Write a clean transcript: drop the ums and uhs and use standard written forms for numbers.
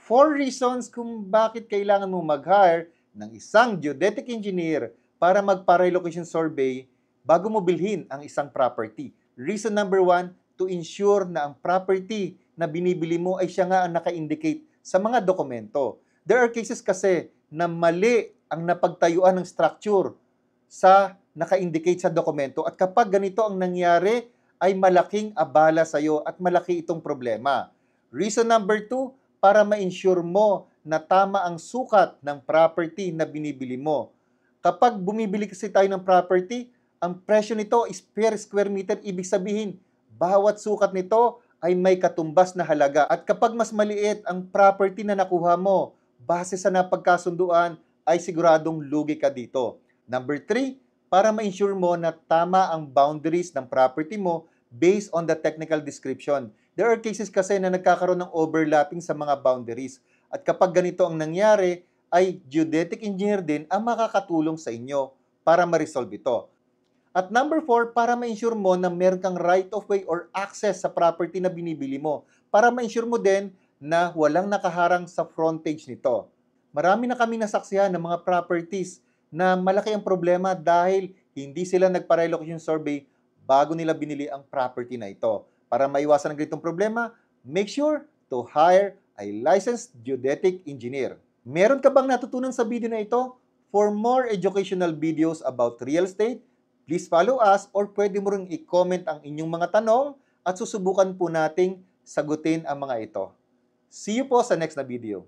4 reasons kung bakit kailangan mo mag-hire ng isang geodetic engineer para magpa-relocation survey bago mo bilhin ang isang property. Reason number 1, to ensure na ang property na binibili mo ay siya nga ang naka-indicate sa mga dokumento. There are cases kasi na mali ang napagtayuan ng structure sa naka-indicate sa dokumento at kapag ganito ang nangyari ay malaking abala sa iyo at malaki itong problema. Reason number 2, para ma-ensure mo na tama ang sukat ng property na binibili mo. Kapag bumibili kasi tayo ng property, ang presyo nito is per square meter, ibig sabihin, bawat sukat nito ay may katumbas na halaga. At kapag mas maliit ang property na nakuha mo, base sa napagkasunduan, ay siguradong lugi ka dito. Number 3, para ma-ensure mo na tama ang boundaries ng property mo based on the technical description. There are cases kasi na nagkakaroon ng overlapping sa mga boundaries. At kapag ganito ang nangyari, ay geodetic engineer din ang makakatulong sa inyo para ma-resolve ito. At number 4, para ma-ensure mo na meron kang right of way or access sa property na binibili mo. Para ma-ensure mo din na walang nakaharang sa frontage nito. Marami na kami nasaksihan ng mga properties na malaki ang problema dahil hindi sila nagpa-relocation survey bago nila binili ang property na ito. Para maiwasan ang ganitong problema, make sure to hire a licensed geodetic engineer. Meron ka bang natutunan sa video na ito? For more educational videos about real estate, please follow us or pwede mo ring i-comment ang inyong mga tanong at susubukan po nating sagutin ang mga ito. See you po sa next na video.